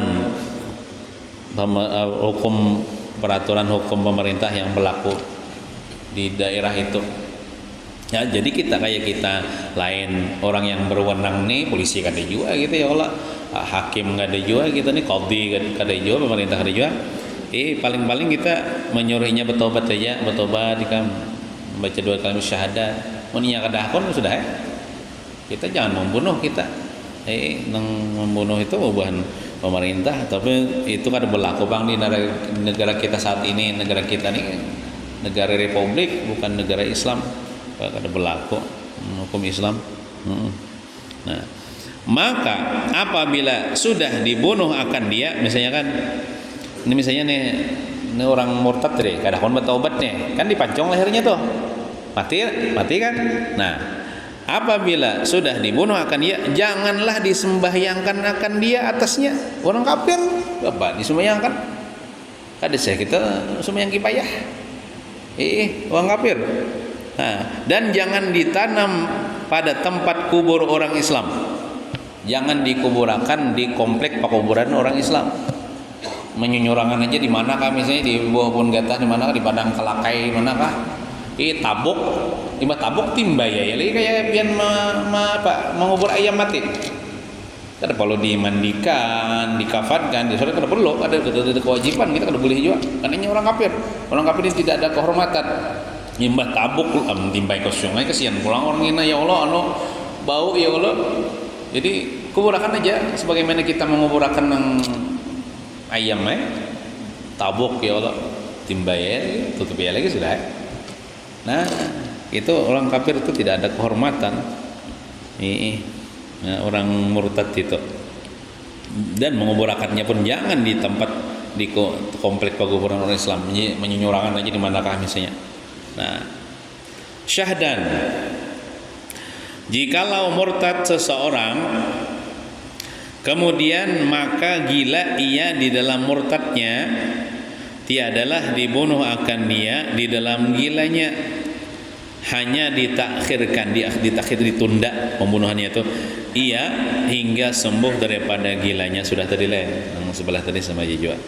peraturan hukum pemerintah yang berlaku di daerah itu. Ya, jadi kita lain orang yang berwenang nih, polisi kada juga gitu ya Allah, hakim kada juga gitu nih, qadhi kada juga, pemerintah kada juga. Paling-paling kita menyuruhnya bertobat saja, bertobat jika membaca 2 kalimat syahadat. Muninya kada akon sudah ya. Kita jangan membunuh kita. Nang membunuh itu bukan pemerintah, tapi itu kan berlaku Bang di negara kita saat ini. Negara kita ini negara republik, bukan negara Islam. Kada berlaku hukum Islam. Nah, maka apabila sudah dibunuh akan dia, misalnya kan ini misalnya nih, ini orang murtad deh, kada kon bertaubat nih, kan dipancong lehernya tuh, mati kan. Nah, apabila sudah dibunuh akan dia, janganlah disembahyangkan akan dia atasnya. Orang kafir apa disembahyangkan? Kada saya kita sembahyang kipayah. Orang kafir. Nah, dan jangan ditanam pada tempat kubur orang Islam. Jangan dikuburakan di komplek pekuburan orang Islam. Menyunyurangan aja di mana kah, misalnya di bawah pohon gatah, di mana kah, di padang kelakai mana kah? Tabuk, tabuk timba ya, kayak pian mengubur ayam mati. Kada perlu dimandikan, dikafankan, di sana kada perlu, ada kewajiban, kita kada boleh juga. Karena ini orang kafir. Orang kafir ini tidak ada kehormatan. Nyembah tabuk, timbai ke sungai, kesian pulang orang ini, ya Allah, bau ya Allah. Jadi kuburakan aja sebagaimana kita menguburakan ayam tabuk ya Allah, timbai tutup ya lagi sudah. Nah, itu orang kafir itu tidak ada kehormatan. Nah, orang murtad itu. Dan menguburakannya pun jangan di tempat di komplek pekuburan orang Islam, menyunyurangan aja di manakah misalnya. Nah, syahdan, jikalau murtad seseorang kemudian maka gila ia di dalam murtadnya, tiadalah dibunuh akan dia di dalam gilanya, hanya ditakhirkan, ditunda pembunuhannya itu ia hingga sembuh daripada gilanya. Sudah tadi yang sebelah tadi sama juga.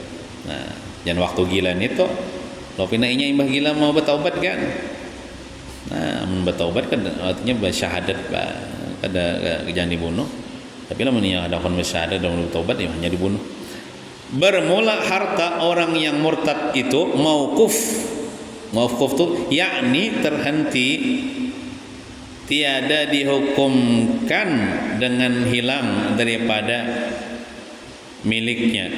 Nah, jangan waktu gila itu lo pinainya imbah gila mau bertaubat kan. Nah, bertaubat kan artinya bersyahadat, kada jangan dibunuh. Tapi lah yang ada kon bersyahadat dan bertaubat ya hanya dibunuh. Bermula harta orang yang murtad itu mauquf tu yakni terhenti, tiada dihukumkan dengan hilang daripada miliknya,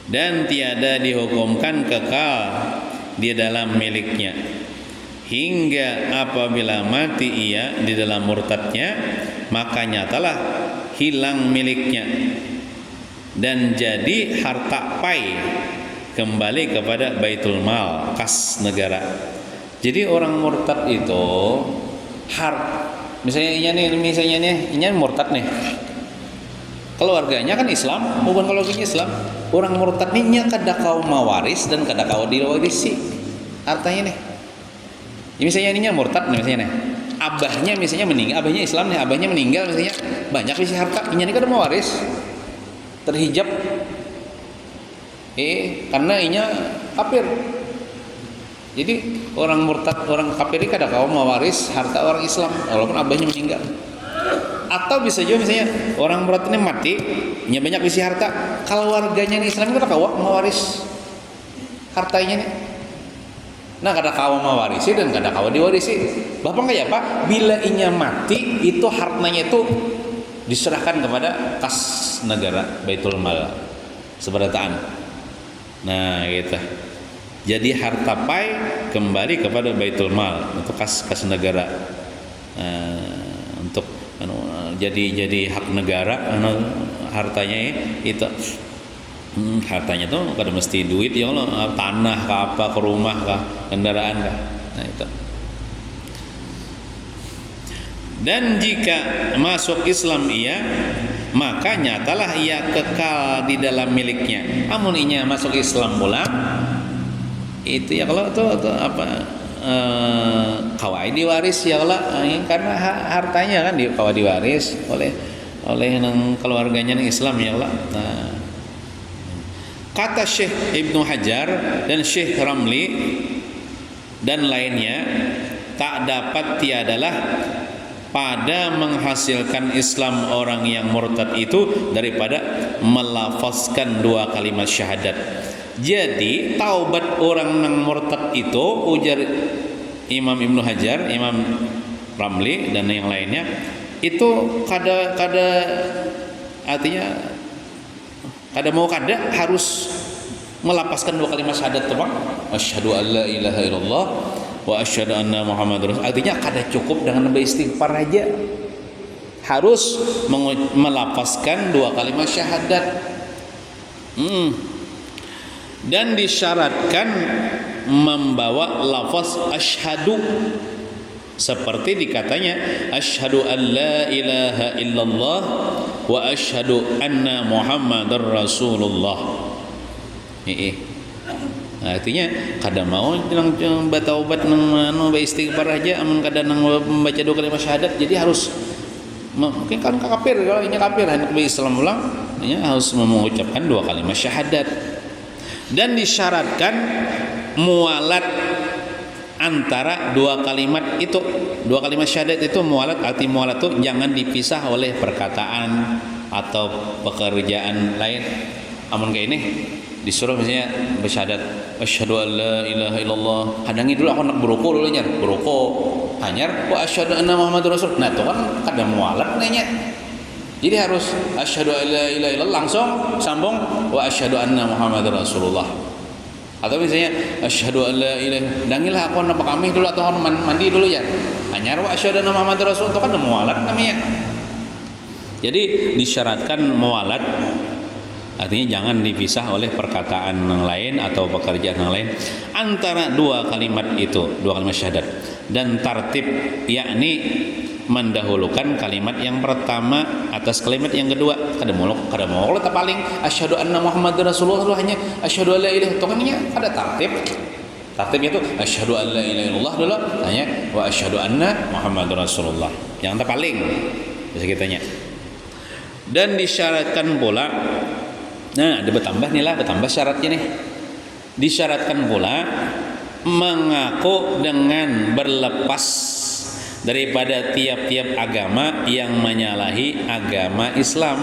dan tiada dihukumkan kekal di dalam miliknya hingga apabila mati ia di dalam murtadnya, maka nyatalah hilang miliknya dan jadi harta pai kembali kepada baitul mal, kas negara. Jadi orang murtad itu misalnya ini murtad nih, keluarganya kan Islam, bukan keluarganya Islam. Orang murtad ini kada kau mawaris dan kada kau diwarisi hartanya nih. Ya, misalnya ininya murtad nih, misalnya nih, abahnya misalnya meninggal, abahnya Islam nih, abahnya meninggal misalnya, banyak isi harta, ini kada mawaris, terhijab. Karena inya kafir. Jadi orang murtad, orang kafir ini kada kau mawaris harta orang Islam walaupun abahnya meninggal. Atau bisa juga misalnya orang murtad ini mati, nya banyak isi harta, kalau warganya ini Islam kada kau mawaris hartanya nih. Nah, kada kau mawarisi dan kada kau diwarisi. Bapak enggak ya Pak? Bila inya mati, itu hartanya itu diserahkan kepada kas negara, baitul mal, seberataan. Nah, gitu. Jadi harta pai kembali kepada baitul mal, untuk kas negara. Untuk jadi hak negara, hartanya itu. Hartanya tuh kada mesti duit ya Allah, tanah ke apa, ke rumah ke kendaraan ke. Nah, itu. Dan jika masuk Islam ia, maka nyatalah ia kekal di dalam miliknya. Amun inya masuk Islam pula, itu ya kalau tuh apa kawai diwaris ya Allah, karena hartanya kan kawai diwaris oleh nang keluarganya nang Islam ya Allah. Nah, kata Syekh Ibnu Hajar dan Syekh Ramli dan lainnya, tak dapat tiadalah pada menghasilkan Islam orang yang murtad itu daripada melafazkan dua kalimat syahadat. Jadi taubat orang yang murtad itu, ujar Imam Ibnu Hajar, Imam Ramli dan yang lainnya, itu kada artinya Kada mau kada harus melapaskan dua kalimat syahadat terbang. Asyhadu an la ilaha illallah wa asyhadu anna Muhammadar Rasul. Artinya kada cukup dengan beristighfar aja. Harus melapaskan dua kalimat syahadat. Dan disyaratkan membawa lafaz asyhadu, seperti dikatanya asyhadu an la ilaha illallah wa asyhadu anna Muhammadar Rasulullah. Nah, artinya kada mau nang bataubat nang istighfar aja amun kada nang membaca dua kalimat syahadat. Jadi harus mungkin kan kafir, kalau ini kafir hendak berislam ulang, harus mengucapkan dua kalimat syahadat. Dan disyaratkan mualat antara dua kalimat itu. Dua kalimat syahadat itu mualat, arti mualat itu jangan dipisah oleh perkataan atau pekerjaan lain. Amun kayak ini disuruh misalnya bersyahadat asyhadu an la ilaha illallah, hadangi dulu aku nak beruku dulu nyar, beruku hanyar wa asyhadu anna Muhammadar Rasul. Nah itu kan kada mualat nanya. Jadi harus asyhadu an la ilaha illallah langsung sambung wa asyhadu anna Muhammadar Rasulullah. Atau misalnya asyhadu an la ilaha, dangilah aku nak pakamih dulu atau mandi dulu ya, hanyar wa asyhadu anna Muhammadar Rasul, itu kan mualat namanya. Jadi disyaratkan mualat, artinya jangan dipisah oleh perkataan yang lain atau pekerjaan yang lain antara dua kalimat itu, dua kalimat syahadat. Dan tartib, yakni mendahulukan kalimat yang pertama atas kalimat yang kedua. Kada mau kalau tak paling asyhadu anna Muhammadar Rasulullah hanya asyhadu an la ilaha illallah, ada tartib. Tartibnya itu asyhadu an la ilaha illallah dulu hanya wa asyhadu anna Muhammadar Rasulullah. Yang tak paling bisa kitanya. Dan disyaratkan pula, nah ada bertambah nih lah, bertambah syaratnya nih. Disyaratkan pula mengaku dengan berlepas daripada tiap-tiap agama yang menyalahi agama Islam,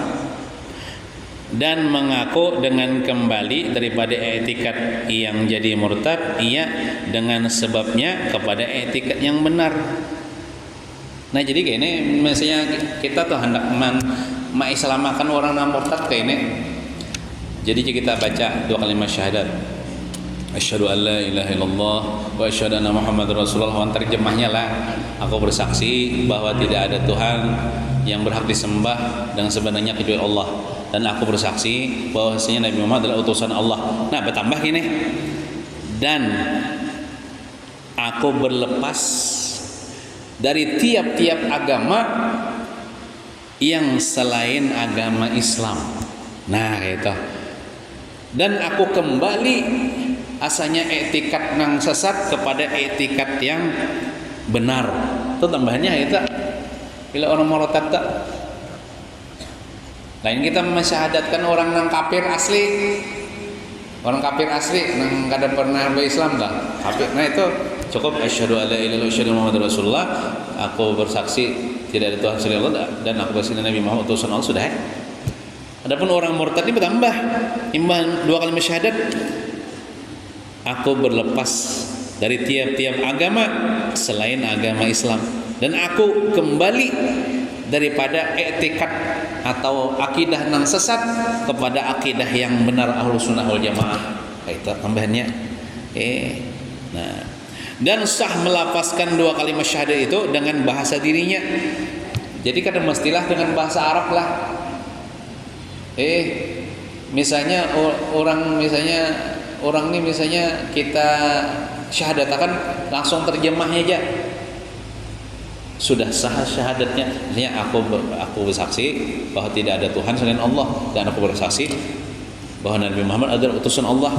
dan mengaku dengan kembali daripada etikat yang jadi murtad ia dengan sebabnya kepada etikat yang benar. Nah jadi kayak ini misalnya kita tuh hendak mengislamakan orang yang murtad kayak ini, jadi kita baca dua kalimat syahadat asyhadu an la ilaha illallah wa asyhadu anna Muhammadar Rasulullah. Terjemahnya lah, aku bersaksi bahwa tidak ada Tuhan yang berhak disembah dengan sebenarnya kecuali Allah, dan aku bersaksi bahwasanya Nabi Muhammad adalah utusan Allah. Nah bertambah ini, dan aku berlepas dari tiap-tiap agama yang selain agama Islam. Nah itu, dan aku kembali asalnya etikat nang sesat kepada etikat yang benar. Itu tambahannya itu. Bila orang murtad tak, lain kita mensyahadatkan orang nang kafir asli, orang kafir asli nang kada pernah berislam tak kafir. Nah itu cukup asyhadu an la ilaha illallah wa asyhadu anna Muhammadar Rasulullah, aku bersaksi tidak ada Tuhan selain Allah dan aku bersaksi Nabi Muhammad utusan Allah, sudah. Adapun orang murtad ini bertambah iman dua kalimat syahadat, aku berlepas dari tiap-tiap agama selain agama Islam, dan aku kembali daripada etikat atau akidah yang sesat kepada akidah yang benar Ahlus Sunnah wal Jamaah. Itu tambahannya. Nah, dan sah melafazkan dua kalimat syahadat itu dengan bahasa dirinya. Jadi kadang mestilah dengan bahasa Arab lah. Misalnya orang ini misalnya kita syahadatakan langsung terjemahnya aja sudah sah syahadatnya. Misalnya aku bersaksi bahwa tidak ada Tuhan selain Allah, dan aku bersaksi bahwa Nabi Muhammad adalah utusan Allah.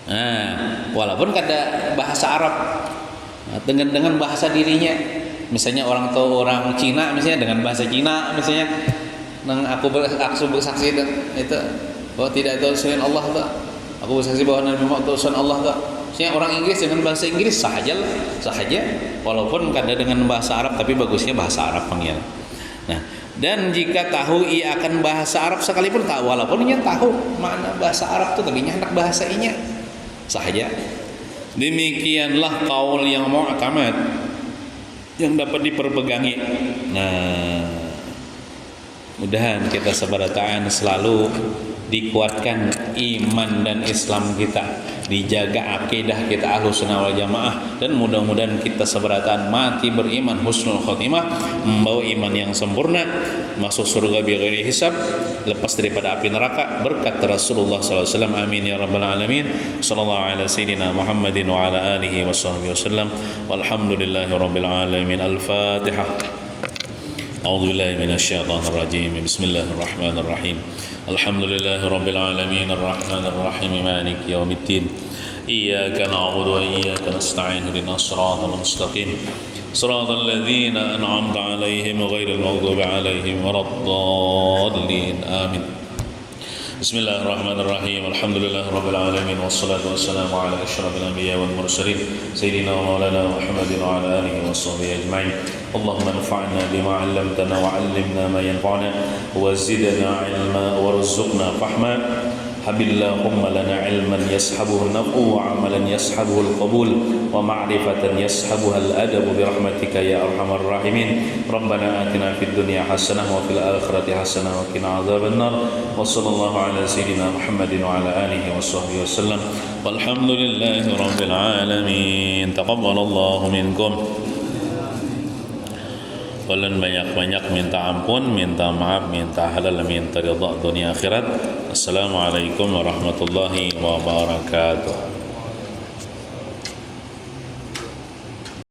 Nah, walaupun kada bahasa Arab, dengan bahasa dirinya. Misalnya orang Cina misalnya dengan bahasa Cina misalnya, aku bersaksi itu bahwa tidak ada selain Allah tak. Aku bersaksi bahwa Nabi Muhammad utusan Allah tak. Misalnya orang Inggris dengan bahasa Inggris sah aja, walaupun kada dengan bahasa Arab, tapi bagusnya bahasa Arab panggil. Nah, dan jika tahu ia akan bahasa Arab sekalipun tak, walaupun ia tahu makna bahasa Arab itu, tapi hendak bahasa inya sah aja. Demikianlah kaul yang mu'tamad yang dapat diperpegangi. Nah, Mudahan kita sabarataan selalu dikuatkan iman dan Islam kita, dijaga akidah kita Ahlus Sunnah wal Jamaah, dan mudah-mudahan kita sabarataan mati beriman husnul khotimah, membawa iman yang sempurna, masuk surga bighairi hisab, lepas daripada api neraka berkat Rasulullah sallallahu alaihi wasallam. Amin ya rabbal alamin. Sallallahu ala sayyidina Muhammadin wa ala alihi washabbihi wasallam. Walhamdulillahi rabbil alamin. Al-Fatihah. أعوذ بالله من الشيطان الرجيم. بسم الله الرحمن الرحيم. الحمد لله رب العالمين الرحمن الرحيم مالك يوم الدين. إياك نعبد وإياك نستعين اهدنا الصراط المستقيم صراط الذين أنعمت عليهم غير المغضوب عليهم ولا الضالين آمين. بسم الله الرحمن الرحيم. الحمد لله رب العالمين والصلاة والسلام على أشرف الأنبياء والمرسلين سيدنا ومولانا محمد وعلى آله وصحبه أجمعين. اللهم انفعنا بما علمتنا وعلمنا ما ينفعنا وزدنا علما وارزقنا فهما. هب اللهم لنا علما يسحبه النفع وعملا يسحبه القبول ومعرفة يسحبها الأدب برحمتك يا أرحم الراحمين. ربنا آتنا في الدنيا حسنة وفي الآخرة حسنة وقنا عذاب النار. وصلى الله على سيدنا محمد وعلى آله وصحبه وسلم والحمد لله رب العالمين. تقبل الله منكم. Kalian banyak-banyak minta ampun, minta maaf, minta halal, minta ridha dunia akhirat. Assalamualaikum warahmatullahi wabarakatuh.